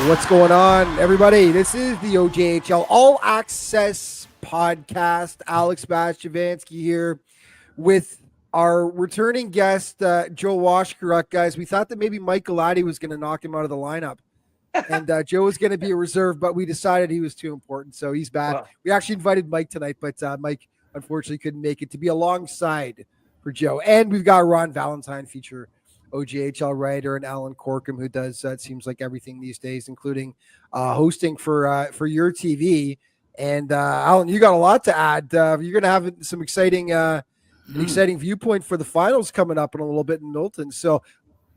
What's going on, everybody? This is the OJHL All Access Podcast. Alex Bastiavansky here with our returning guest, Joe Washkurak. Guys, we thought that maybe Mike Galati was going to knock him out of the lineup. And Joe was going to be a reserve, but we decided he was too important, so he's back. Wow. We actually invited Mike tonight, but Mike unfortunately couldn't make it to be alongside for Joe. And we've got Ron Valentine, feature OJHL writer, and Alan Corkum, who does it seems like everything these days, including hosting for your TV. And Alan, you got a lot to add. You're going to have some exciting viewpoint for the finals coming up in a little bit in Milton. So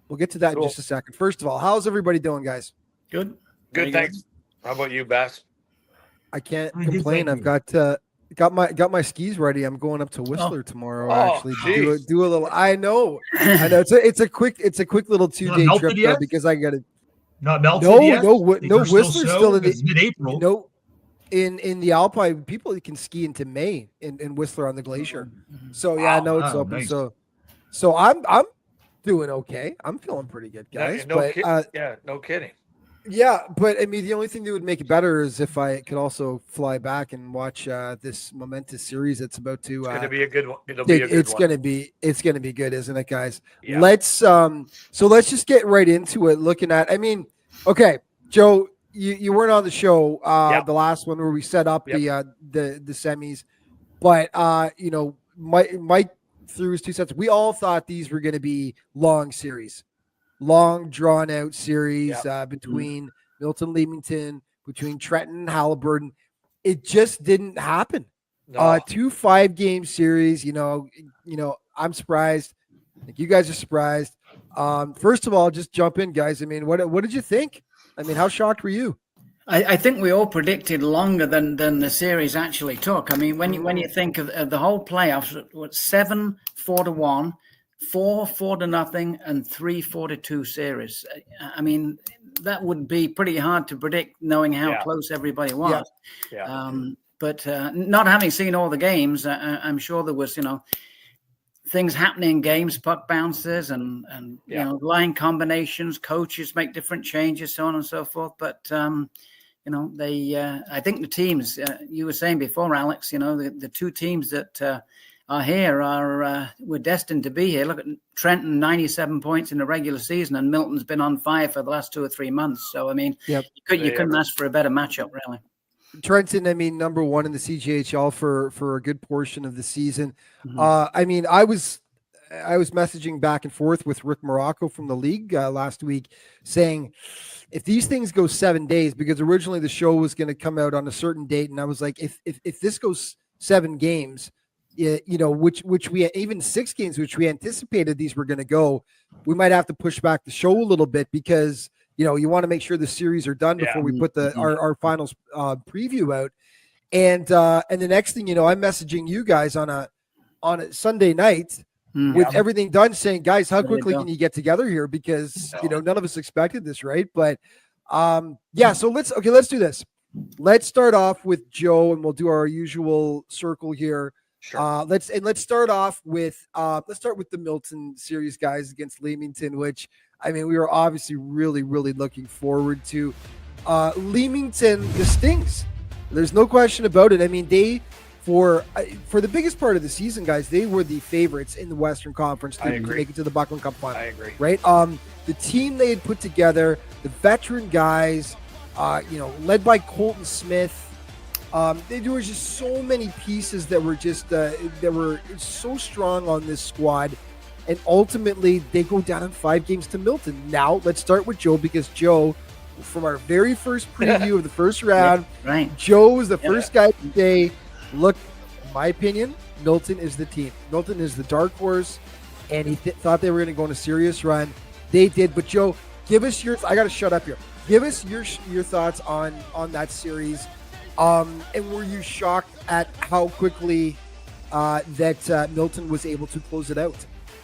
we'll get to that in just a second. First of all, how's everybody doing, guys? Good. Good, thanks. How about you, Bass? I can't complain. I've got my skis ready. I'm going up to Whistler tomorrow. Actually, do a little. I know. It's a quick little 2-day trip though, because I got to. Not melted yet? No. Whistler's still in mid-April. No, in the Alpine, people can ski into May in Whistler on the glacier. So yeah, it's open. Nice. So I'm doing okay. I'm feeling pretty good, guys. No kidding. Yeah, but I mean, the only thing that would make it better is if I could also fly back and watch this momentous series that's about to. It's going to be a good one. It's going to be good, isn't it, guys? Yeah. Let's just get right into it. Looking at, I mean, okay, Joe, you weren't on the show the last one where we set up the semis, but Mike threw his 2 cents. We all thought these were going to be long series. Long drawn out series between Milton Leamington, between Trenton and Halliburton. It just didn't happen. No. 2 5-game series. I'm surprised. I think you guys are surprised. First of all, just jump in, guys. I mean, what did you think? I mean, how shocked were you? I think we all predicted longer than the series actually took. I mean, when you think of the whole playoffs, 7 4-1. 4 4-0 and 3 4-2 series. I mean, that would be pretty hard to predict, knowing how close everybody was. Yeah. But not having seen all the games, I'm sure there was, things happening in games, puck bounces, and line combinations. Coaches make different changes, so on and so forth. But I think the teams you were saying before, Alex, the 2 teams that are here we're destined to be here. Look at Trenton, 97 points in the regular season, and Milton's been on fire for the last 2 or 3 months. So I mean, you couldn't ask for a better matchup, really. Trenton, I mean, number 1 in the CJHL for a good portion of the season. Mm-hmm. I mean, I was messaging back and forth with Rick Morocco from the league last week, saying if these things go 7 days, because originally the show was going to come out on a certain date, and I was like, if this goes 7 games. Which we even 6 games, which we anticipated these were going to go, we might have to push back the show a little bit because you want to make sure the series are done before we put our finals preview out. And the next thing I'm messaging you guys on a Sunday night with everything done, saying, guys, how quickly can you get together here? Because none of us expected this, right? But so let's do this. Let's start off with Joe, and we'll do our usual circle here. Sure. Let's start off with the Milton series, guys, against Leamington, which I mean we were obviously really, really looking forward to. Leamington, the Stings. There's no question about it. I mean, they for the biggest part of the season, guys, they were the favorites in the Western Conference to make it to the Buckland Cup final. I agree. Right? The team they had put together, the veteran guys, led by Colton Smith. There was just so many pieces that were just that were so strong on this squad, and ultimately they go down in 5 games to Milton. Now let's start with Joe, because Joe, from our very first preview of the first round, Joe was the first guy to say, "Look, in my opinion, Milton is the team. Milton is the dark horse," and he thought they were going to go on a serious run. They did, but Joe, give us your. I got to shut up here. Give us your thoughts on that series. And were you shocked at how quickly that Milton was able to close it out?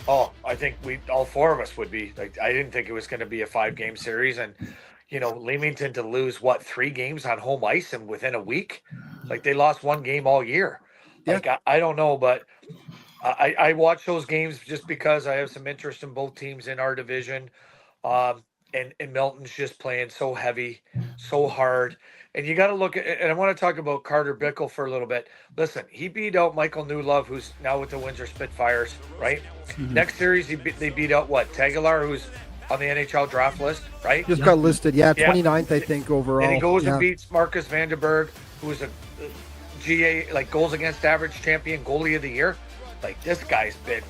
Oh, I think all 4 of us would be. Like, I didn't think it was going to be a 5-game series, and Leamington to lose 3 games on home ice and within a week, like they lost 1 game all year. Like I don't know, but I watch those games just because I have some interest in both teams in our division. and Milton's just playing so heavy, so hard. And you got to look at, and I want to talk about Carter Bickle for a little bit. Listen, he beat out Michael Newlove, who's now with the Windsor Spitfires, right? Mm-hmm. Next series, they beat out what? Tagallar, who's on the NHL draft list, right? Just got listed, 29th, I think, overall. And he goes and beats Marcus Vandenberg, who's a GA, like goals against average champion, goalie of the year. Like, this guy's been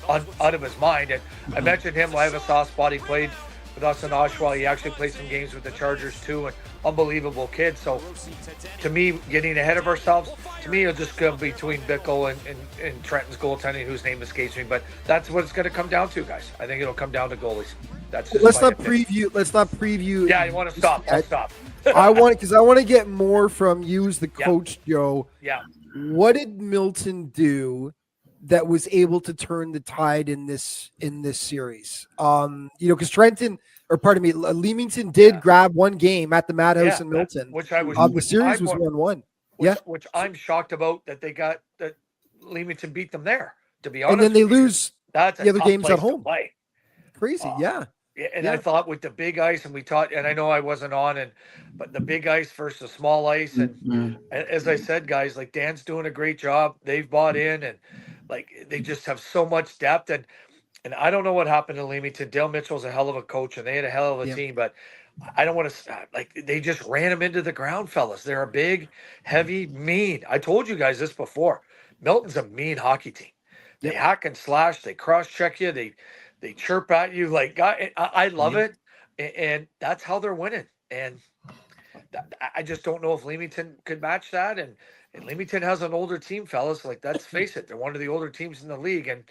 out of his mind. And I mentioned him. I have a soft spot. He played with us in Oshawa. He actually played some games with the Chargers too, and unbelievable kid. So to me, getting ahead of ourselves, to me, it'll just go between Bickle and Trenton's goaltending, whose name escapes me. But that's what it's going to come down to, guys. I think it'll come down to goalies. That's just let's not preview. Yeah, you want to stop? I'll stop. I want to get more from you as the coach, Joe. Yeah. What did Milton do that was able to turn the tide in this series? Because Leamington did grab one game at the Madhouse in Milton, which I was. The series was 1-1. Which I'm shocked about that that Leamington beat them there. To be honest, and then they lose the other games at home. Crazy, I thought with the big ice, and we taught, and I know I wasn't on, but the big ice versus the small ice, and as I said, guys, like Dan's doing a great job. They've bought in, and like they just have so much depth, and I don't know what happened to Leamington. Dale Mitchell's a hell of a coach, and they had a hell of a team, but I don't want to they just ran them into the ground, fellas. They're a big, heavy, mean. I told you guys this before. Milton's a mean hockey team. They hack and slash. They cross check you. They chirp at you like, I love it, and that's how they're winning. And I just don't know if Leamington could match that. And Leamington has an older team, fellas. Like, let's face it, they're one of the older teams in the league. And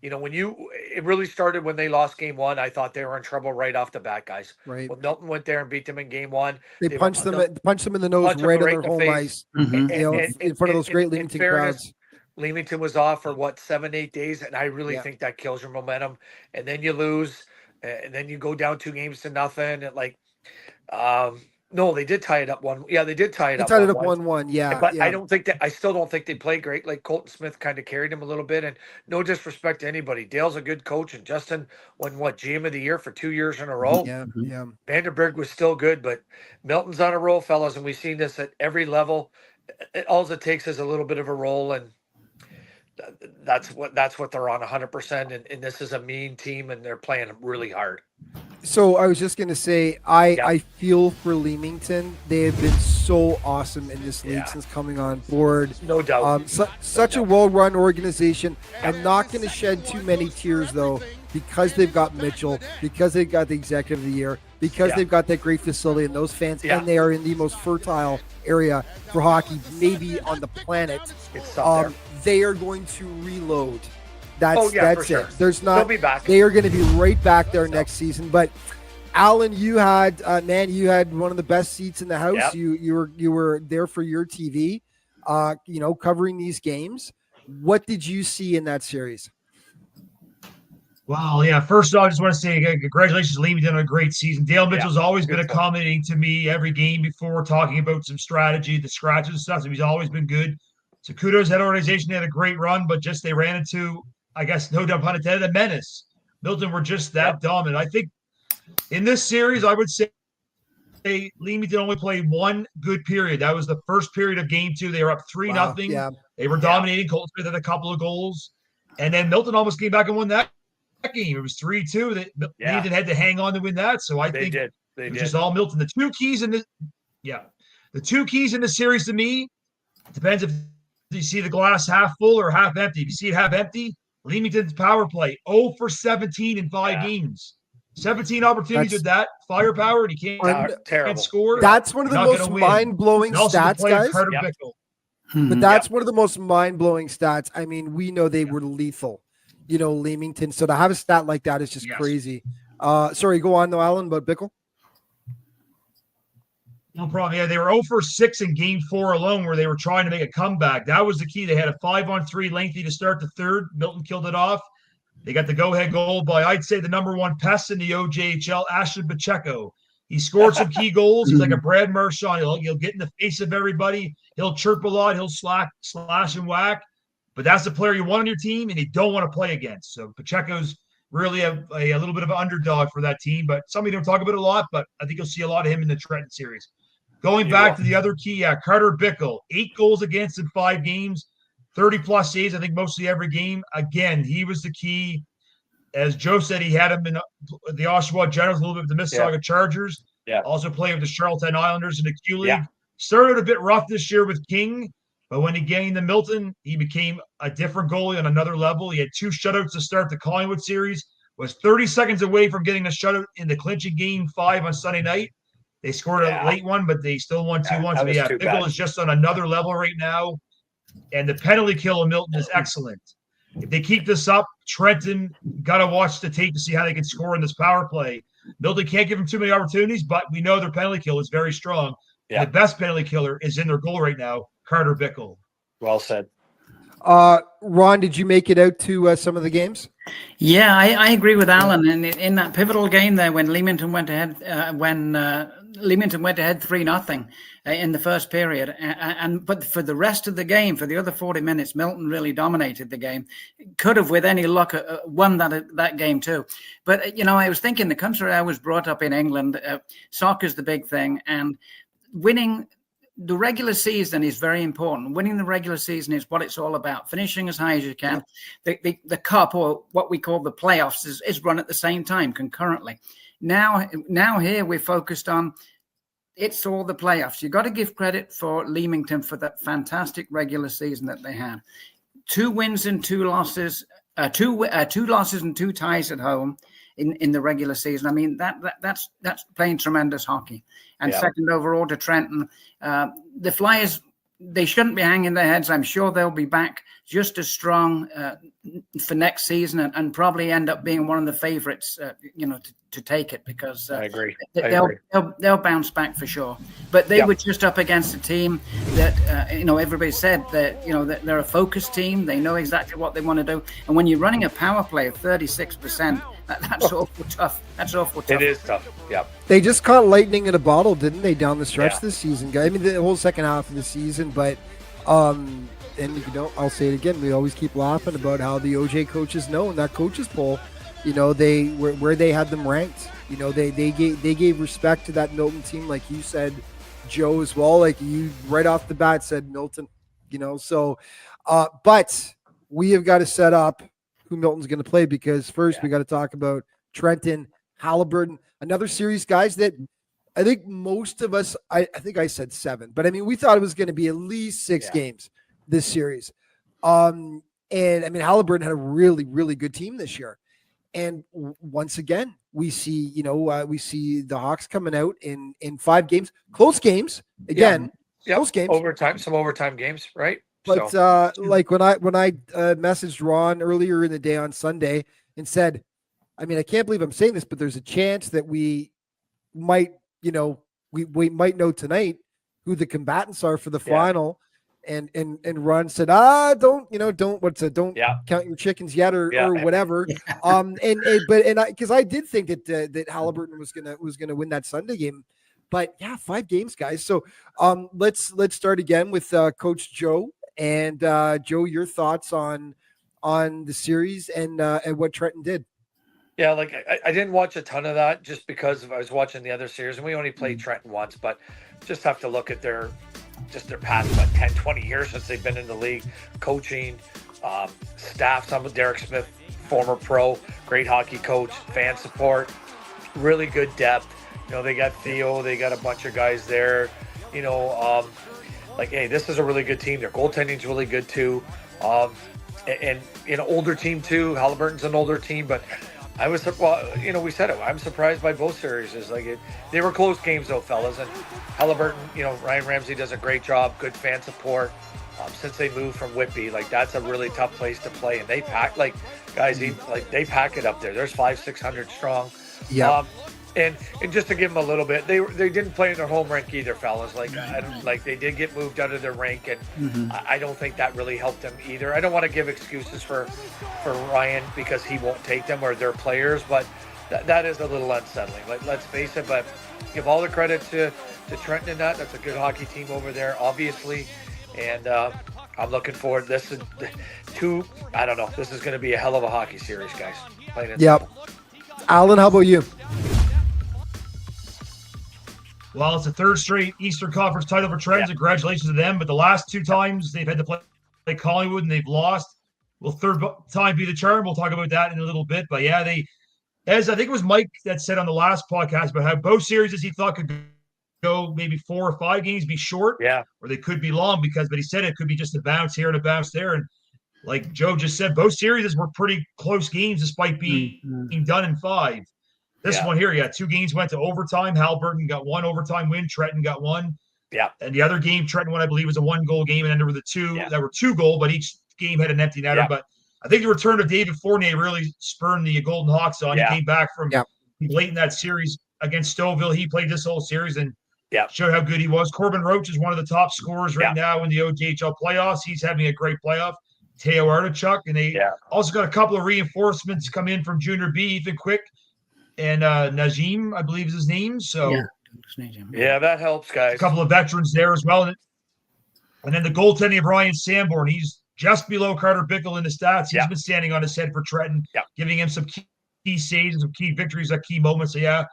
it really started when they lost game one. I thought they were in trouble right off the bat, guys. Right. When Milton went there and beat them in game one, they punched them in the nose right on their home ice, in front of those great Leamington crowds. Leamington was off for 7-8 days, and I really think that kills your momentum. And then you lose, and then you go down 2-0. And no, they did tie it up 1. Yeah, they did tie it up. They tied it up 1-1. Yeah, but I still don't think they played great. Like, Colton Smith kind of carried him a little bit, and no disrespect to anybody. Dale's a good coach, and Justin won GM of the year for 2 years in a row. Yeah. Vandenberg was still good, but Milton's on a roll, fellas, and we've seen this at every level. All it takes is a little bit of a roll, and that's what they're on 100%. And this is a mean team, and they're playing really hard. So I was just going to say, I feel for Leamington. They have been so awesome in this league since coming on board. No doubt. Such a well-run organization. I'm not going to shed too many tears, though, because they've got Mitchell, because they've got the executive of the year, because they've got that great facility and those fans, and they are in the most fertile area for hockey, maybe on the planet. It's up there. They are going to reload. That's sure. it. There's not. They'll be back. They are going to be right back there next season. But Alan, you had one of the best seats in the house. Yep. You were there for your TV, covering these games. What did you see in that series? Wow, yeah. First off, I just want to say congratulations to Leamington on a great season. Dale Mitchell's always been accommodating to me every game before, talking about some strategy, the scratches and stuff. So he's always been good. So kudos to that organization. They had a great run, but just they ran into, I guess, no doubt pun intended, a menace. Milton were just that dominant. I think in this series, I would say Leamington only played one good period. That was the first period of game 2. They were up 3-0. Yeah. They were dominating. Colton Smith had a couple of goals. And then Milton almost came back and won that game. It was 3-2. Leamington had to hang on to win that. So I think it was just all Milton. The two keys in the series to me, it depends if you see the glass half full or half empty. If you see it half empty, Leamington's power play 0 for 17 in 5 games. 17 opportunities with that firepower, and you can't score. That's one of the most mind-blowing stats, guys. But that's one of the most mind-blowing stats. I mean, we know they were lethal, Leamington. So to have a stat like that is just crazy. Sorry, go on though, Alan, but Bickle? No problem. Yeah, they were 0 for 6 in game 4 alone, where they were trying to make a comeback. That was the key. They had a 5-on-3 lengthy to start the third. Milton killed it off. They got the go-ahead goal by, I'd say, the number one pest in the OJHL, Ashton Pacheco. He scored some key goals. He's like a Brad Marchand. He'll get in the face of everybody. He'll chirp a lot. He'll slash and whack. But that's the player you want on your team, and you don't want to play against. So Pacheco's really a little bit of an underdog for that team. But somebody don't talk about it a lot, but I think you'll see a lot of him in the Trenton series. Going back to the other key, Carter Bickle, 8 goals against in 5 games, 30-plus saves, I think mostly every game. Again, he was the key. As Joe said, he had him in the Oshawa Generals, a little bit of the Mississauga Chargers. Yeah. Also playing with the Charlottetown Islanders in the Q League. Yeah. Started a bit rough this year with King, but when he gained the Milton, he became a different goalie on another level. He had 2 shutouts to start the Collingwood series, was 30 seconds away from getting a shutout in the clinching game 5 on Sunday night. They scored a late one, but they still won 2-1. So, Bickle is just on another level right now. And the penalty kill of Milton is excellent. If they keep this up, Trenton got to watch the tape to see how they can score in this power play. Milton can't give them too many opportunities, but we know their penalty kill is very strong. Yeah. The best penalty killer is in their goal right now, Carter Bickle. Well said. Ron, did you make it out to some of the games? Yeah, I agree with Alan. And in that pivotal game there, when Leamington went ahead, Leamington went ahead 3-0 in the first period, but for the rest of the game, for the other 40 minutes, Milton really dominated the game. Could have, with any luck, won that game too. But I was thinking, the country I was brought up in, England, soccer's the big thing, and winning the regular season is very important. Winning the regular season is what it's all about. Finishing as high as you can. The cup, or what we call the playoffs, is run at the same time, concurrently. Now here we're focused on, it's all the playoffs. You got to give credit for Leamington for that fantastic regular season that they had. 2 wins and 2 losses, 2 losses and 2 ties at home in the regular season. I mean, that's playing tremendous hockey. And second overall to Trenton. The Flyers, they shouldn't be hanging their heads. I'm sure they'll be back just as strong for next season, and probably end up being one of the favorites, to take it, because I agree. They'll bounce back for sure. But they were just up against a team that everybody said that that they're a focused team. They know exactly what they want to do. And when you're running a power play of 36%, that's awful tough. That's awful tough. It is tough. Yeah. They just caught lightning in a bottle, didn't they, down the stretch this season, guys? I mean, the whole second half of the season, but and I'll say it again. We always keep laughing about how the OJ coaches know in that coaches poll, they where they had them ranked. They gave respect to that Milton team, like you said, Joe, as well. Like you right off the bat said Milton, So, but we have got to set up who Milton's going to play, because first we got to talk about Trenton, Haliburton, another series, guys, that I think most of us, I think I said 7, but I mean, we thought it was going to be at least 6 games this series. And I mean, Haliburton had a really, really good team this year. And once again, we see, we see the Hawks coming out in 5 games, close games again, close games, some overtime games, right? But like when I messaged Ron earlier in the day on Sunday and said, I mean, I can't believe I'm saying this, but there's a chance that we might, we might know tonight who the combatants are for the final. And Ron said, don't count your chickens yet, or whatever. Because I did think that Haliburton was gonna win that Sunday game. But 5 games, guys. So let's start again with Coach Joe. And Joe, your thoughts on the series and what Trenton did. Yeah, like I didn't watch a ton of that just because I was watching the other series, and we only played Trenton once, but just have to look at their past 10, 20 years since they've been in the league, coaching, staff, some of Derek Smith, former pro, great hockey coach, fan support, really good depth. They got Theo, they got a bunch of guys there, hey, this is a really good team. Their goaltending's really good too. And an older team too. Haliburton's an older team, but we said it. I'm surprised by both series. They were close games though, fellas. And Haliburton, Ryan Ramsey does a great job. Good fan support. Since they moved from Whitby, that's a really tough place to play. And they pack, guys, they pack it up there. There's 500-600 strong. Yeah. And just to give them a little bit, they didn't play in their home rink either, fellas. They did get moved out of their rink, and I don't think that really helped them either. I don't want to give excuses for Ryan because he won't take them or their players, but that is a little unsettling. Let's face it, but give all the credit to Trenton and that's a good hockey team over there, obviously. And I'm looking forward. This is I don't know. This is going to be a hell of a hockey series, guys. Yep. Alan, how about you? Well, it's a third straight Eastern Conference title for Trenton. Congratulations to them. But the last 2 times they've had to play Collingwood and they've lost. Will third time be the charm? We'll talk about that in a little bit. But yeah, as I think it was Mike that said on the last podcast about how both series he thought could go maybe 4 or 5 games, be short, or they could be long but he said it could be just a bounce here and a bounce there. And like Joe just said, both series were pretty close games despite being done in 5. This one here, 2 games went to overtime. Halliburton got 1 overtime win. Trenton got 1. Yeah. And the other game, Trenton won, I believe, was a 1-goal game. And then there were the 2 that were 2-goal, but each game had an empty netter. But I think the return of David Fournier really spurred the Golden Hawks on. He came back from late in that series against Stouffville. He played this whole series and showed how good he was. Corbin Roach is one of the top scorers right now in the OJHL playoffs. He's having a great playoff. Teo Artichuk. And they also got a couple of reinforcements come in from Junior B, Ethan Quick, and Najim, I believe is his name. So that helps, guys. A couple of veterans there as well. And then the goaltending of Ryan Sanborn. He's just below Carter Bickle in the stats. He's been standing on his head for Trenton, giving him some key saves and some key victories at key moments. So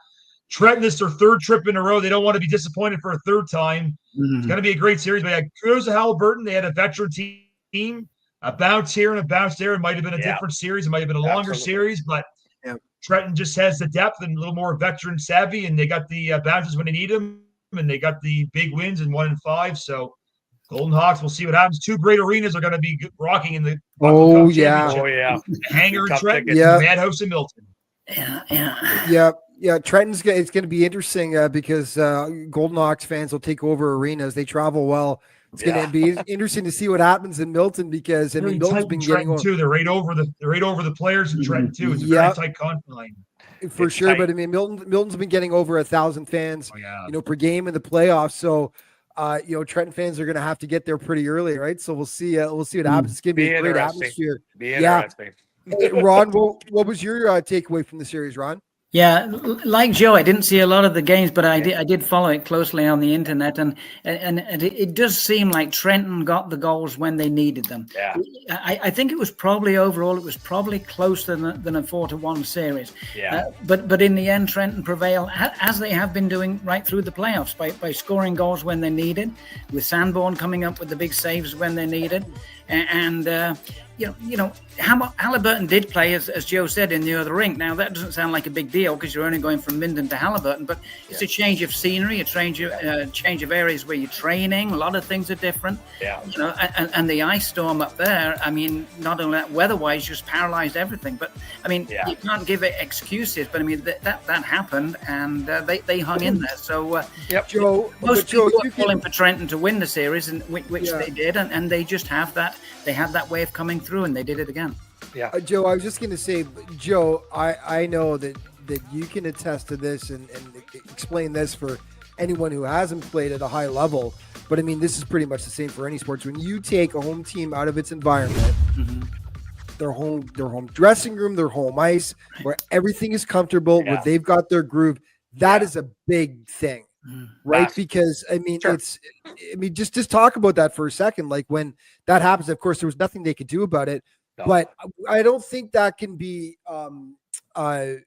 Trenton, this is their 3rd trip in a row. They don't want to be disappointed for a 3rd time. It's going to be a great series. But kudos to Halliburton. They had a veteran team, a bounce here and a bounce there. It might have been a different series. It might have been a longer series, but Trenton just has the depth and a little more veteran savvy, and they got the bounces when they need them, and they got the big wins in 1 and 5. So Golden Hawks, we'll see what happens. 2 great arenas are going to be rocking in the Buckland Cup Championship. Hangar in Trenton, Madhouse in Milton. Yeah, Trenton's it's going to be interesting because Golden Hawks fans will take over arenas. They travel well. It's going to be interesting to see what happens in Milton because Milton's been getting over too. They're right over the players in Trenton too. It's a very tight confine. For sure, tight. But Milton's been getting over 1,000 fans, per game in the playoffs. So, Trenton fans are going to have to get there pretty early, right? So we'll see what happens. It's going to be a great atmosphere. Be interesting. Ron, what was your takeaway from the series, Ron? Yeah, like Joe, I didn't see a lot of the games, but I did follow it closely on the internet, and it does seem like Trenton got the goals when they needed them. Yeah, I think it was probably closer than a 4-1 series. Yeah, but in the end, Trenton prevailed as they have been doing right through the playoffs by scoring goals when they needed, with Sanborn coming up with the big saves when they needed, and Halliburton did play, as Joe said, in the other rink. Now, that doesn't sound like a big deal because you're only going from Minden to Halliburton, but it's a change of scenery, a change of areas where you're training. A lot of things are different. Yeah. And the ice storm up there, I mean, not only that, weather-wise, just paralyzed everything. But, I mean, you can't give it excuses, but, I mean, that happened, and they hung in there. So, Joe, most people are calling for Trenton to win the series, and which they did, and they just have that. They have that way of coming through, and they did it again. Yeah, Joe, I was just going to say, Joe, I know that you can attest to this and explain this for anyone who hasn't played at a high level. But I mean, this is pretty much the same for any sports. When you take a home team out of its environment, their home dressing room, their home ice, where everything is comfortable, where they've got their groove, that is a big thing. Right. Because I mean, just talk about that for a second. Like when that happens, of course, there was nothing they could do about it, but I don't think that can be, what's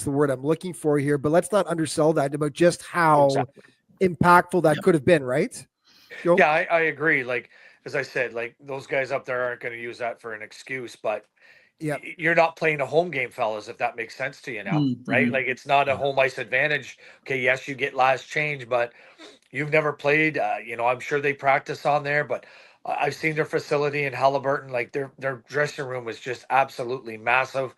the word I'm looking for here, but let's not undersell that about just how impactful that could have been. Right. Joe? Yeah, I agree. Like, as I said, like those guys up there aren't going to use that for an excuse, but you're not playing a home game, fellas, if that makes sense to you now, right? Like it's not a home ice advantage. Okay, yes, you get last change, but you've never played. I'm sure they practice on there, but I've seen their facility in Halliburton. Like their dressing room is just absolutely massive.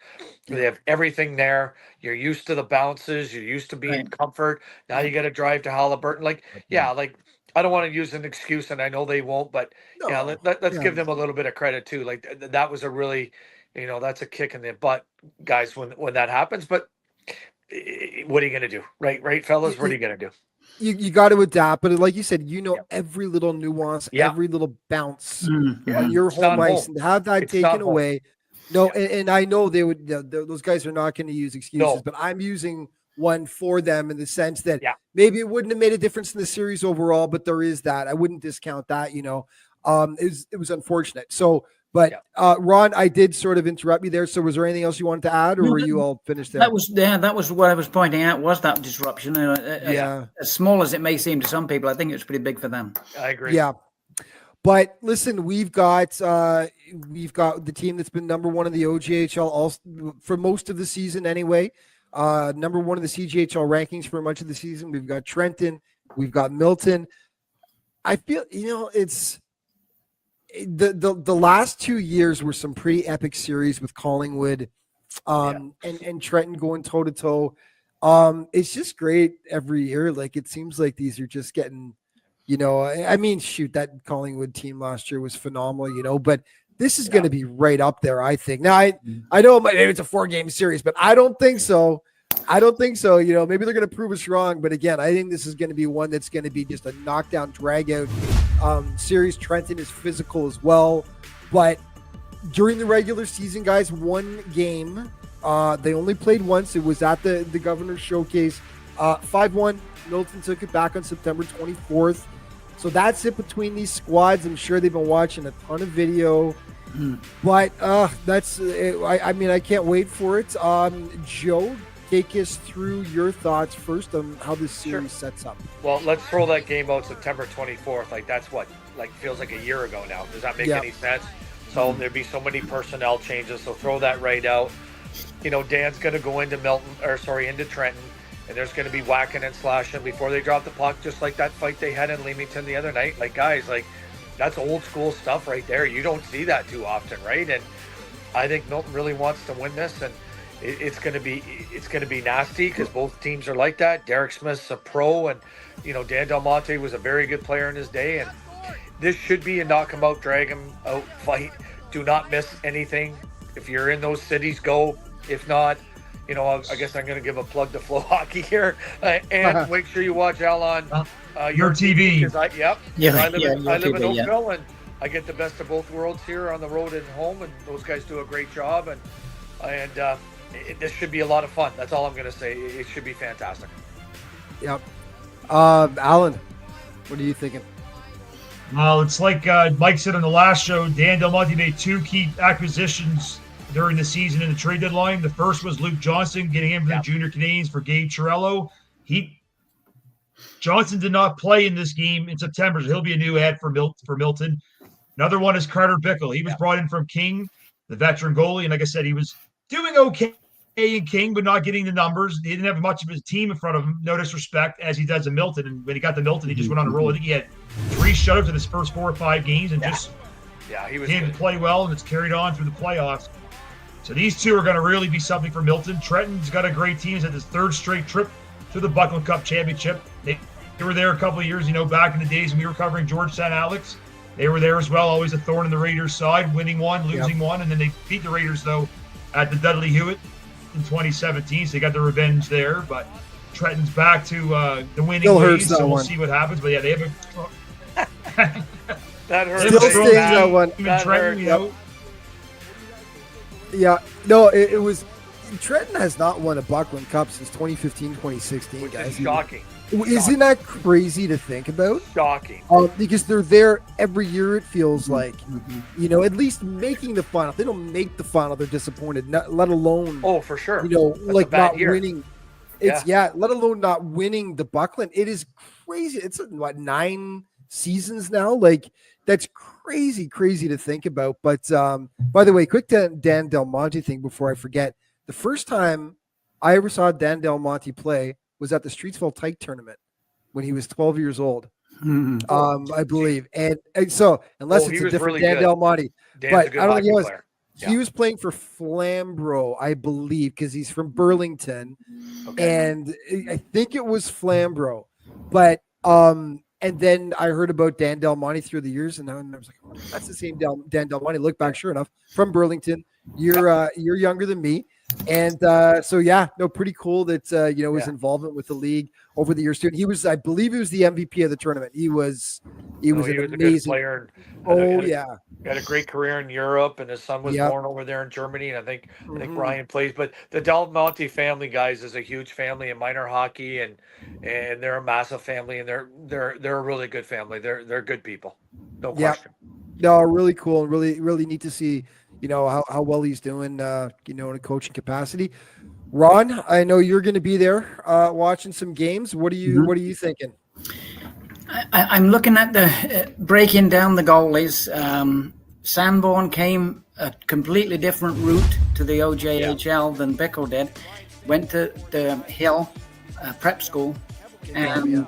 They have everything there. You're used to the bounces. You're used to being in comfort. Now you got to drive to Halliburton. Like, I don't want to use an excuse, and I know they won't, but let's give them a little bit of credit too. Like that was a really, that's a kick in the butt, guys, when that happens. But what are you going to do? Right, fellas? What are you going to do? You got to adapt. But like you said, every little nuance, every little bounce on your home ice, and have that taken away. No, and I know they would. Those guys are not going to use excuses, but I'm using one for them in the sense that maybe it wouldn't have made a difference in the series overall, but there is that. I wouldn't discount that. It was unfortunate. So, but Ron, I did sort of interrupt you there. So was there anything else you wanted to add, or were you all finished there? That was what I was pointing out, was that disruption. As small as it may seem to some people, I think it was pretty big for them. I agree. Yeah. But listen, we've got the team that's been number one in the OJHL for most of the season anyway. Number one in the CJHL rankings for much of the season. We've got Trenton, we've got Milton. I feel, it's the last 2 years were some pretty epic series with Collingwood and Trenton going toe to toe. It's just great every year. Like, it seems like these are just getting, I mean, shoot, that Collingwood team last year was phenomenal, but this is going to be right up there, I think. Now, I know maybe it's a 4-game series, but I don't think so. Maybe they're going to prove us wrong. But again, I think this is going to be one that's going to be just a knockdown, drag-out series. Trenton is physical as well. But during the regular season, guys, one game. They only played once. It was at the Governor's Showcase. 5-1. Milton took it back on September 24th. So that's it between these squads. I'm sure they've been watching a ton of video. But that's it. I mean, I can't wait for it. Joe, take us through your thoughts first on how this series sets up. Well, let's throw that game out September 24th. Like, that's feels like a year ago now. Does that make any sense? So there'd be so many personnel changes. So throw that right out. Dan's going to go into into Trenton. And there's going to be whacking and slashing before they drop the puck, just like that fight they had in Leamington the other night. Like, guys, that's old school stuff right there. You don't see that too often, right? And I think Milton really wants to win this, and it's going to be nasty because both teams are like that. Derek Smith's a pro, and Dan Del Monte was a very good player in his day, and this should be a knock him out, drag him out fight. Do not miss anything. If you're in those cities, go. If not, I guess I'm going to give a plug to Flow Hockey here, and make sure you watch Al on your TV. I live in Oakville, and I get the best of both worlds here on the road and home, and those guys do a great job, and this should be a lot of fun. That's all I'm going to say. It should be fantastic. Yep. Alan, what are you thinking? Well, it's like Mike said on the last show, Dan Del Monte made 2 key acquisitions during the season in the trade deadline. The first was Luke Johnson, getting him from the Junior Canadians for Gabe Chiarello. Johnson did not play in this game in September, so he'll be a new add for Milton. Another one is Carter Bickle. He was brought in from King, the veteran goalie, and like I said, he was doing okay in King, but not getting the numbers. He didn't have much of his team in front of him, no disrespect, as he does in Milton. And when he got to Milton, he just went on a roll. I think he had 3 shutouts in his first 4 or 5 games, and he was to play well, and it's carried on through the playoffs. So these two are going to really be something for Milton. Trenton's got a great team. He's had his 3rd straight trip to the Buckland Cup Championship. They were there a couple of years, back in the days when we were covering Georgetown Alex. They were there as well, always a thorn in the Raiders' side, winning one, losing one, and then they beat the Raiders, though, at the Dudley Hewitt in 2017, so they got the revenge there. But Trenton's back to the winning ways, so we'll see what happens. But, they have a – that hurts. Still stings that one. Trenton, Yeah, no, it was Trenton has not won a Buckland Cup since 2015, 2016, which guys. Is shocking. Isn't that crazy to think about? Shocking. Because they're there every year, it feels like. At least making the final. If they don't make the final, they're disappointed, let alone. Oh, for sure. That's not year. winning. Let alone not winning the Buckland. It is crazy. It's 9 seasons now? Like, that's crazy to think about. But by the way, quick Dan Del Monte thing before I forget. The first time I ever saw Dan Del Monte play was at the Streetsville Tyke tournament when he was 12 years old, I believe. And so, unless it's a different really Dan good. Del Monte, Dan's but a good I don't think he was. player. He was playing for Flamborough, I believe, because he's from Burlington, and I think it was Flamborough. But and then I heard about Dan Del Monte through the years, and I was like, oh, that's the same Dan Del Monte. Look back, sure enough, from Burlington. You're younger than me, and pretty cool that his involvement with the league over the years too. And he was, I believe, he was the MVP of the tournament. He was an amazing a good player. Had a great career in Europe, and his son was born over there in Germany. And I think Brian plays. But the Del Monte family, guys, is a huge family in minor hockey, and they're a massive family, and they're a really good family. They're good people, no question. No, really cool, and really neat to see, how well he's doing, in a coaching capacity. Ron, I know you're going to be there watching some games. What are you thinking? I'm looking at the breaking down the goalies. Sanborn came a completely different route to the OJHL than Bickle did. Went to the Hill prep school and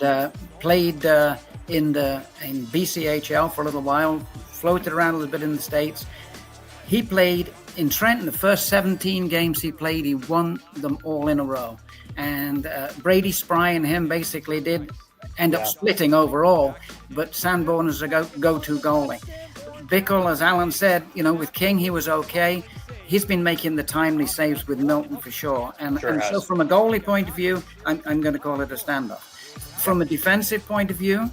played in BCHL for a little while. Floated around a little bit in the States. He played in Trenton. The first 17 games he played, he won them all in a row. And Brady Spry and him basically did end up splitting overall, but Sanborn is a go-to goalie. Bickle, as Alan said, with King, he was okay. He's been making the timely saves with Milton for sure. And so from a goalie point of view, I'm going to call it a standoff. From a defensive point of view,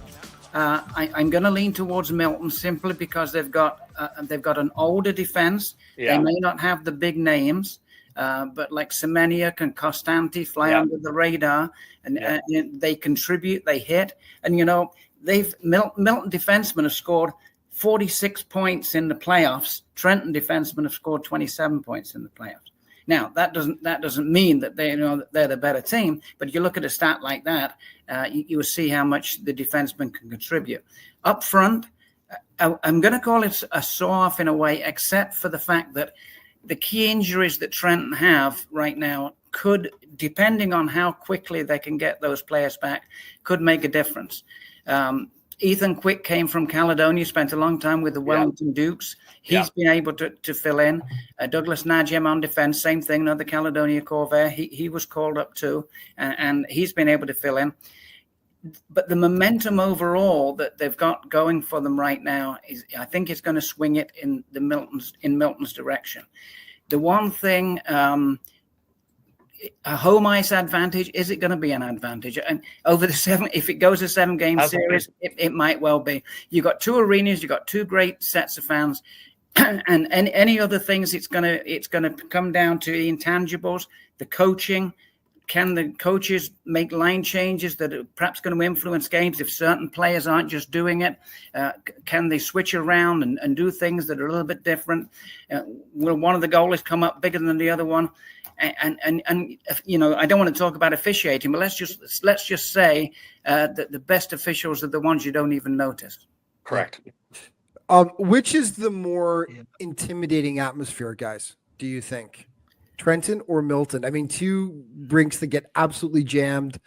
I'm going to lean towards Milton simply because they've got an older defense. Yeah. They may not have the big names, but like Semeniuk and Costanti fly under the radar, and they contribute, they hit, and Milton defensemen have scored 46 points in the playoffs. Trenton defensemen have scored 27 points in the playoffs. Now that doesn't mean that they're the better team, but you look at a stat like that, you will see how much the defenseman can contribute. Up front, I'm going to call it a saw-off in a way, except for the fact that the key injuries that Trenton have right now could, depending on how quickly they can get those players back, could make a difference. Ethan Quick came from Caledonia, spent a long time with the Wellington Dukes. He's been able to fill in. Douglas Najem on defense, same thing, another Caledonia Corvair. He was called up too, and he's been able to fill in. But the momentum overall that they've got going for them right now I think is going to swing it in Milton's direction. The one thing, a home ice advantage, is it going to be an advantage? And over if it goes a 7-game series, it might well be. You've got 2 arenas, you've got 2 great sets of fans, and any other things, it's going to come down to the intangibles, the coaching. Can the coaches make line changes that are perhaps going to influence games if certain players aren't just doing it? Can they switch around and do things that are a little bit different? Will one of the goalies come up bigger than the other one? And I don't want to talk about officiating, but let's just say that the best officials are the ones you don't even notice. Correct. Which is the more intimidating atmosphere, guys, do you think? Trenton or Milton? I mean, 2 rinks that get absolutely jammed.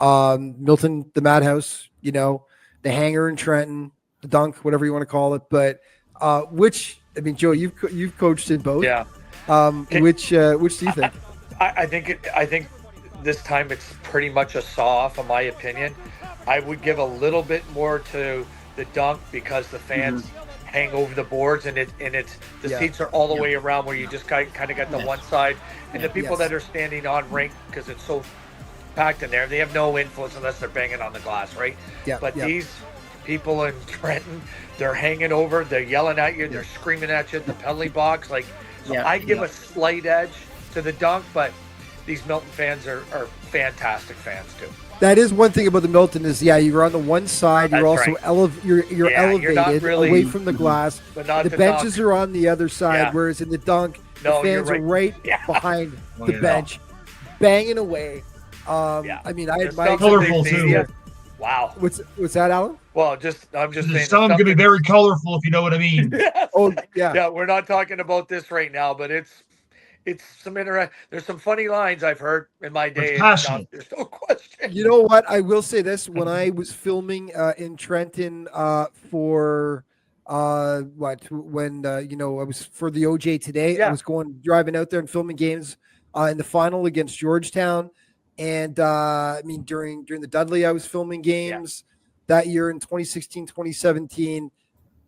Milton, the Madhouse, the hangar in Trenton, the dunk, whatever you want to call it. But Joe, you've coached in both. Yeah. Which do you think? I think this time it's pretty much a saw-off, in my opinion. I would give a little bit more to the dunk because the fans hang over the boards and the seats are all the way around where you just kind of got the one side, and the people that are standing on rink because it's so packed in there, they have no influence unless they're banging on the glass, right? These people in Trenton, they're hanging over, they're yelling at you, they're screaming at you at the penalty box. I give a slight edge to the dunk, but these Milton fans are fantastic fans too. That is one thing about the Milton is, you're on the one side. You're also you're elevated away from the glass. But not the benches are on the other side, whereas in the dunk, the fans are right behind the bench, banging away. I mean, I admire colorful too. Wow. What's that, Alan? Well, I'm just saying. Some going to be very colorful, if you know what I mean. Oh, yeah. Yeah, we're not talking about this right now, but it's some there's some funny lines I've heard in my day. There's no question. You know what? I will say this: when I was filming in Trenton for I was for the OJ today. I was driving out there and filming games in the final against Georgetown, and during the Dudley, I was filming games that year in 2016, 2017.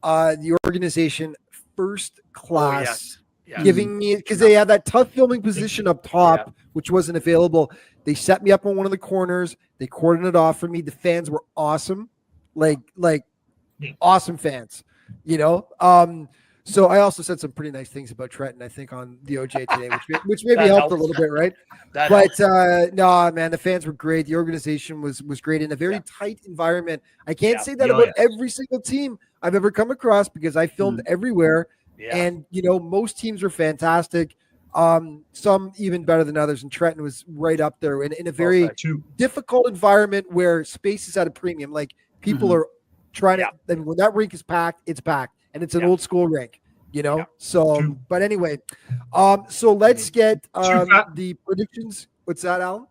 The organization first class. Giving me, because they had that tough filming position up top, which wasn't available. They set me up on one of the corners. They cordoned it off for me. The fans were awesome, like awesome fans, So I also said some pretty nice things about Trenton, I think, on the OJ today, which maybe helped a little bit, right? But no, man, the fans were great. The organization was great in a very tight environment. I can't say that about every single team I've ever come across because I filmed everywhere, and most teams were fantastic. Some even better than others, and Trenton was right up there in a very difficult environment where space is at a premium. Like people are trying to. I mean, when that rink is packed, it's packed. And it's an old school rink, So, but anyway, so let's get the predictions. What's that, Alan?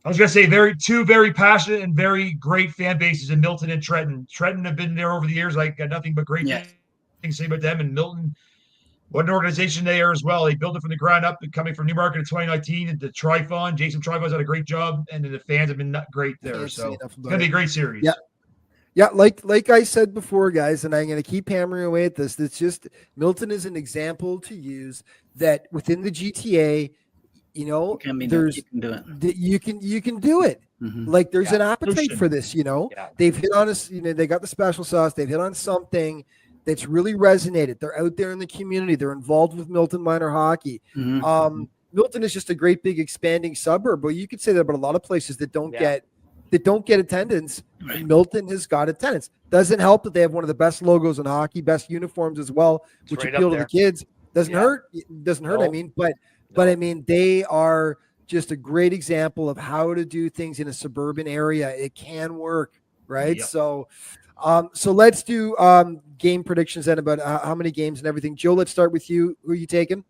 I was going to say two very passionate and very great fan bases in Milton and Trenton. Trenton have been there over the years. I got nothing but great things to say about them. And Milton, what an organization they are as well. They built it from the ground up, coming from Newmarket in 2019 into Trifon. Jason Trifon's done a great job, and the fans have been great there. So it's going to be a great series. Yeah. Yeah, like I said before, guys, and I'm going to keep hammering away at this. It's just Milton is an example to use that within the GTA, there's you can do it. Like there's an appetite for this. They've hit on us. They got the special sauce. They've hit on something that's really resonated. They're out there in the community. They're involved with Milton minor hockey. Milton is just a great big expanding suburb, but you could say that about a lot of places that don't get attendance. Right. Milton has got attendance. Doesn't help that they have one of the best logos in hockey, best uniforms as well, which appeal to the kids. Doesn't hurt. Doesn't hurt. I mean, but I mean, they are just a great example of how to do things in a suburban area. It can work, right? Yep. So let's do game predictions then about how many games and everything. Joe, let's start with you. Who are you taking?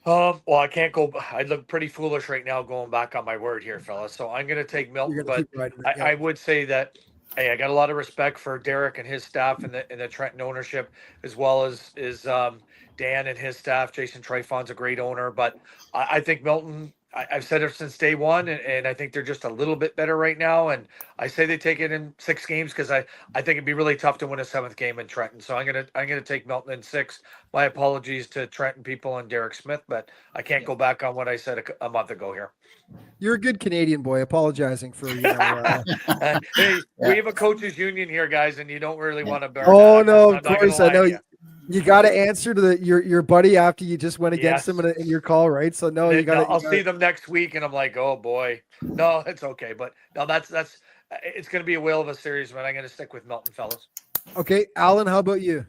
Well, I can't go. I look pretty foolish right now going back on my word here, fellas. So I'm going to take Milton, but I would say that, hey, I got a lot of respect for Derek and his staff and the Trenton ownership, as well as Dan and his staff. Jason Trifon's a great owner, but I think Milton, I've said it since day one, and I think they're just a little bit better right now. And I say they take it in 6 games because I think it'd be really tough to win a 7th game in Trenton. So I'm gonna take Milton in 6. My apologies to Trenton people and Derek Smith, but I can't go back on what I said a month ago here. You're a good Canadian boy, apologizing for hey, we have a coaches union here, guys, and you don't really want to burn. Oh no, of course I know. You got to answer to your buddy after you just went against him in your call, right? So no, you got to. I'll see them next week, and I'm like, oh boy, no, it's okay. But no, that's it's going to be a whale of a series, but I'm going to stick with Milton, fellas. Okay, Alan, how about you?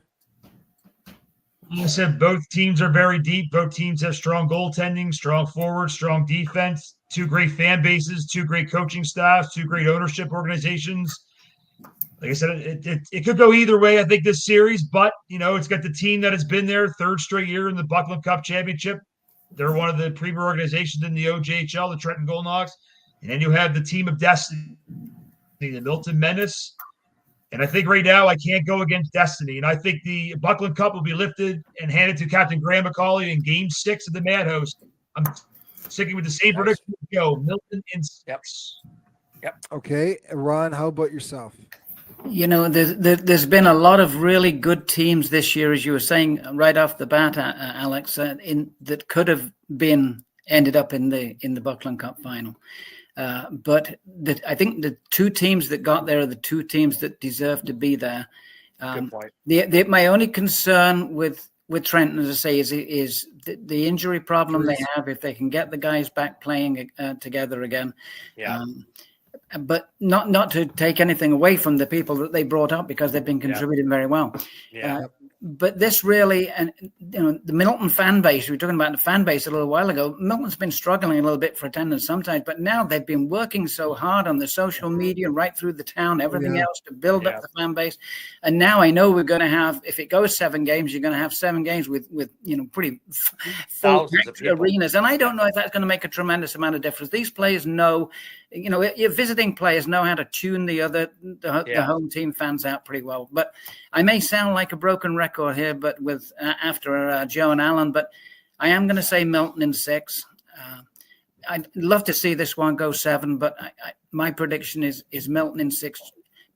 You said both teams are very deep. Both teams have strong goaltending, strong forwards, strong defense. 2 great fan bases, 2 great coaching staffs, 2 great ownership organizations. Like I said, it could go either way, I think, this series, but, it's got the team that has been there 3rd straight year in the Buckland Cup Championship. They're one of the premier organizations in the OJHL, the Trenton Golden Hawks. And then you have the team of destiny, the Milton Menace. And I think right now I can't go against destiny. And I think the Buckland Cup will be lifted and handed to Captain Graham McCauley in Game 6 of the Madhouse. I'm sticking with the same prediction. Milton in 6. Yep. Okay. Ron, how about yourself? There's been a lot of really good teams this year, as you were saying right off the bat, Alex, that could have ended up in the Buckland Cup final. But I think the 2 teams that got there are the 2 teams that deserve to be there. Good point. My only concern with Trenton, as I say, is the injury problem they have. If they can get the guys back playing together again. Yeah. But not to take anything away from the people that they brought up, because they've been contributing very well. Yeah. But this really, and the Milton fan base, we were talking about the fan base a little while ago. Milton's been struggling a little bit for attendance sometimes, but now they've been working so hard on the social media right through the town, everything else to build up the fan base. And now I know we're going to have, if it goes 7 games, you're going to have 7 games with pretty full arenas. And I don't know if that's going to make a tremendous amount of difference. These players know, your visiting players know how to tune the home team fans out pretty well. But I may sound like a broken record here, but after Joe and Alan, but I am going to say Milton in 6. I'd love to see this one go 7, but my prediction is Milton in 6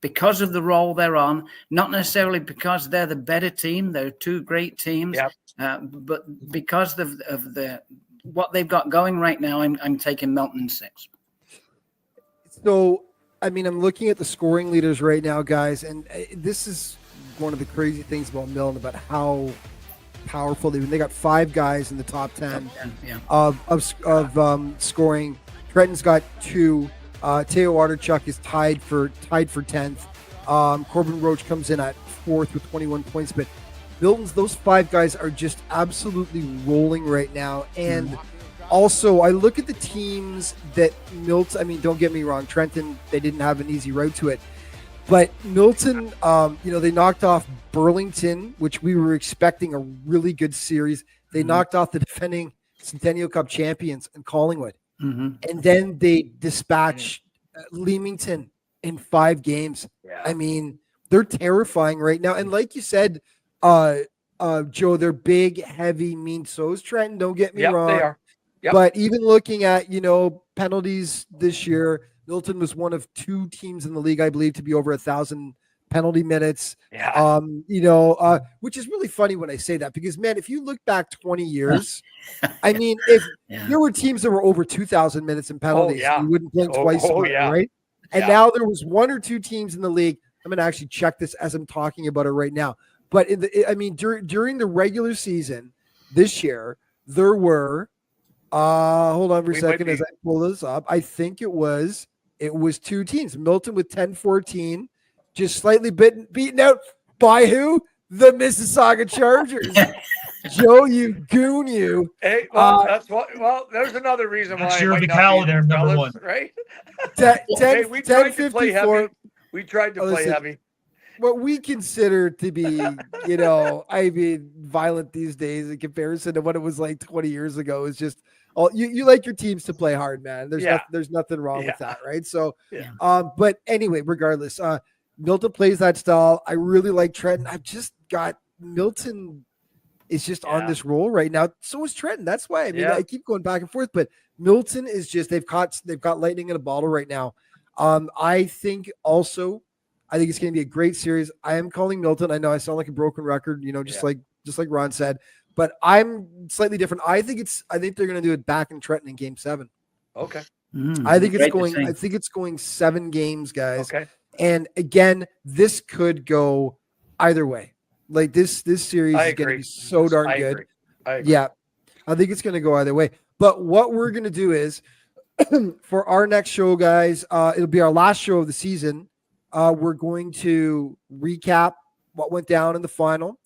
because of the role they're on, not necessarily because they're the better team. They're 2 great teams, but because of the what they've got going right now, I'm taking Milton in 6. So, I mean, I'm looking at the scoring leaders right now, guys, and this is one of the crazy things about Milton, about how powerful they got 5 guys in the top 10 of scoring. Trenton's got 2. Teo Otterchuk is tied for 10th. Corbin Roach comes in at 4th with 21 points, but Milton's, those 5 guys are just absolutely rolling right now. And also, I look at the teams that Milton, I mean, don't get me wrong, Trenton, they didn't have an easy road to it. But Milton, they knocked off Burlington, which we were expecting a really good series. They knocked off the defending Centennial Cup champions in Collingwood. And then they dispatched Leamington in 5 games. Yeah. I mean, they're terrifying right now. And like you said, Joe, they're big, heavy, mean. So is Trenton. Don't get me wrong. They are. Yep. But even looking at, penalties this year, Milton was one of 2 teams in the league, I believe, to be over 1,000 penalty minutes. Yeah. Which is really funny when I say that, because, man, if you look back 20 years, I mean, if there were teams that were over 2,000 minutes in penalties, you wouldn't blink twice about it, right? And now there was 1 or 2 teams in the league. I'm going to actually check this as I'm talking about it right now. But during the regular season this year, there were hold on for a second as I pull this up. I think it was 2 teams. Milton with 10-14, just slightly beaten out by who? The Mississauga Chargers. Joe, you goon, you. Hey, that's what. Well, there's another reason why. Sure, the calendar number 1, right? 10, we tried to play heavy. We tried to play heavy. What we consider to be, violent these days in comparison to what it was like 20 years ago is just. You like your teams to play hard, man. There's nothing wrong with that, right? So, but anyway, regardless, Milton plays that style. I really like Trenton. I've just got Milton is just on this roll right now. So is Trenton. That's why I keep going back and forth. But Milton is just they've got lightning in a bottle right now. I think it's going to be a great series. I am calling Milton. I know I sound like a broken record, just like Ron said. But I'm slightly different. I think they're going to do it back in Trenton in Game 7. Okay. I think it's going 7 games, guys. Okay. And again, this could go either way. Like this series is going to be so darn good. I agree. Yeah, I think it's going to go either way. But what we're going to do is, for our next show, guys, it'll be our last show of the season. We're going to recap what went down in the final.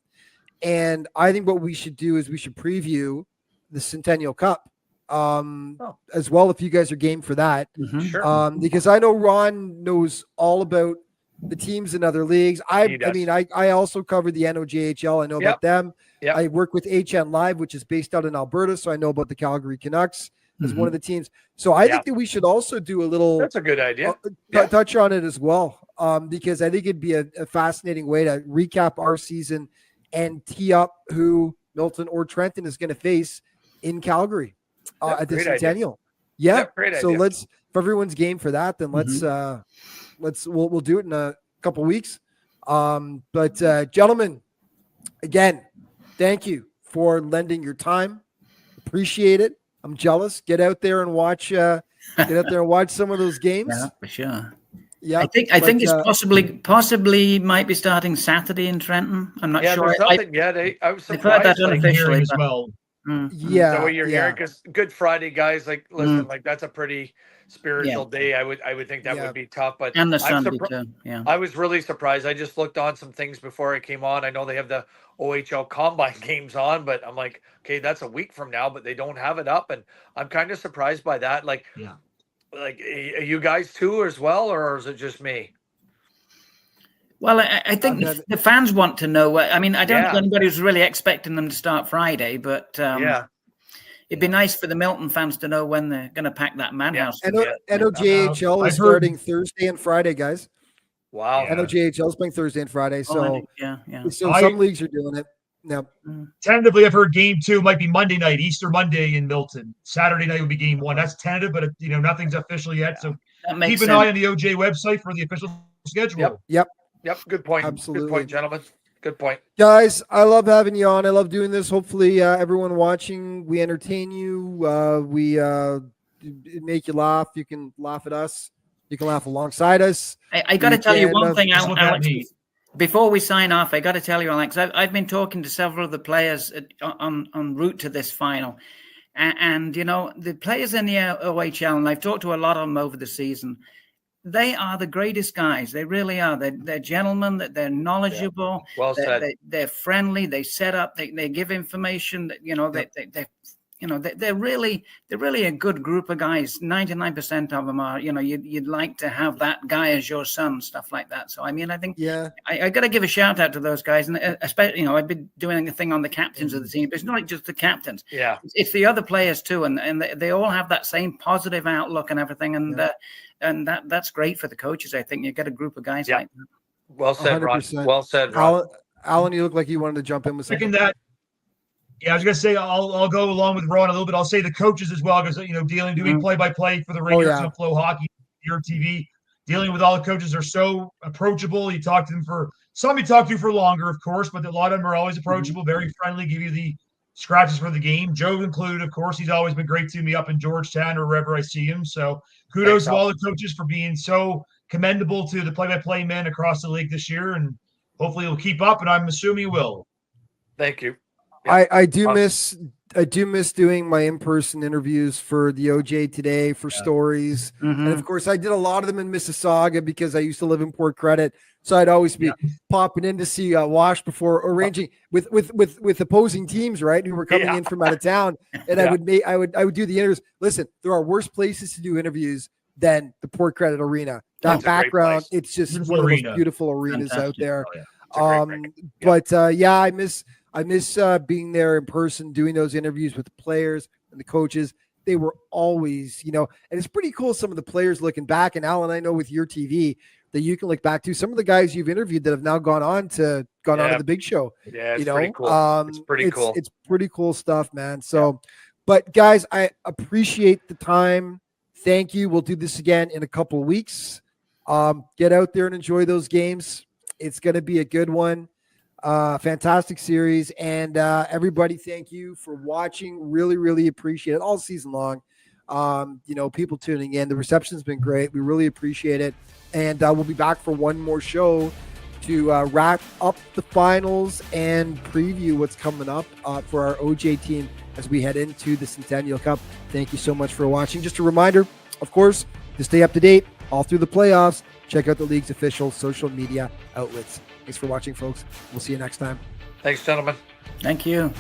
And I think what we should do is we should preview the Centennial Cup as well, if you guys are game for that. Sure. Because I know Ron knows all about the teams in other leagues. I also cover the NOJHL. I know about them. Yep. I work with HN Live, which is based out in Alberta, so I know about the Calgary Canucks as one of the teams. So I think that we should also do a little. That's a good idea. Touch on it as well, because I think it'd be a fascinating way to recap our season and tee up who Milton or Trenton is going to face in Calgary at the Centennial. Yeah. So if everyone's game for that, then we'll do it in a couple weeks. But gentlemen, again, thank you for lending your time. Appreciate it. I'm jealous. Get out there and watch. Get out there and watch some of those games. Yeah, for sure. Yeah, I think it's possibly might be starting Saturday in Trenton. I'm not sure. I was surprised. I've heard that unofficially as well. Yeah, so what you're hearing, because Good Friday, guys, listen, that's a pretty spiritual day. I would think that would be tough, but and the Sunday too. Yeah, I was really surprised. I just looked on some things before I came on. I know they have the OHL Combine games on, but I'm like, okay, that's a week from now, but they don't have it up, and I'm kind of surprised by that. Are you guys too as well, or is it just me? Well, I think the fans want to know. I mean, I don't think anybody's really expecting them to start Friday, but it'd be nice for the Milton fans to know when they're going to pack that madhouse. NOJHL is starting Thursday and Friday, guys. Wow. NOJHL is playing Thursday and Friday, so so some leagues are doing it. Yeah. Tentatively, I've heard game 2 might be Monday night, Easter Monday in Milton. Saturday night will be game 1. That's tentative, but nothing's official yet. So keep an eye on the OJ website for the official schedule. Yep. Good point. Absolutely. Good point, gentlemen. Good point. Guys, I love having you on. I love doing this. Hopefully, everyone watching, we entertain you. We make you laugh. You can laugh at us. You can laugh alongside us. I got to tell you one thing, Alex. Before we sign off, I got to tell you, Alex, I've been talking to several of the players en route to this final. And, you know, the players in the OHL, and I've talked to a lot of them over the season, they are the greatest guys. They really are. They're gentlemen. They're knowledgeable. Yeah. Well said. They're friendly. They set up. They give information. You know, they're really a good group of guys. 99% of them are. You know, you'd like to have that guy as your son, stuff like that. So I mean, I think I got to give a shout out to those guys, and especially, you know, I've been doing a thing on the captains of the team, but it's not just the captains. Yeah, it's the other players too, and they all have that same positive outlook and everything, and that's great for the coaches. I think you get a group of guys like that. Well said, Ron. Well said, Ron. Alan, you look like you wanted to jump in with something. Second that. Yeah, I was gonna say I'll go along with Ron a little bit. I'll say the coaches as well, because, you know, doing play-by-play for the regular Flow Hockey, your TV, dealing with all the coaches are so approachable. You talk to them you talk to for longer, of course, but a lot of them are always approachable, very friendly, give you the scratches for the game. Joe included, of course. He's always been great to me up in Georgetown or wherever I see him. So kudos to all the coaches for being so commendable to the play-by-play men across the league this year, and hopefully he'll keep up, and I'm assuming he will. Thank you. Yeah. I do miss doing my in-person interviews for the OJ Today, for stories. And of course I did a lot of them in Mississauga because I used to live in Port Credit. So I'd always be popping in to see Wash before arranging with opposing teams, right, who were coming in from out of town. And I would do the interviews. Listen, there are worse places to do interviees than the Port Credit Arena. That background, it's just one of the most beautiful arenas out there. But I miss being there in person, doing those interviews with the players and the coaches. They were always, you know, and it's pretty cool. Some of the players looking back, and Alan, I know with your TV that you can look back to some of the guys you've interviewed that have now gone on to the big show. Yeah, it's pretty cool. It's pretty cool. It's pretty cool stuff, man. So, but guys, I appreciate the time. Thank you. We'll do this again in a couple of weeks. Get out there and enjoy those games. It's going to be a good one. Fantastic series, and everybody, thank you for watching. Really, really appreciate it all season long. You know, people tuning in. The reception's been great. We really appreciate it, and we'll be back for one more show to wrap up the finals and preview what's coming up for our OJ team as we head into the Centennial Cup. Thank you so much for watching. Just a reminder, of course, to stay up to date all through the playoffs, check out the league's official social media outlets. Thanks for watching, folks. We'll see you next time. Thanks, gentlemen. Thank you.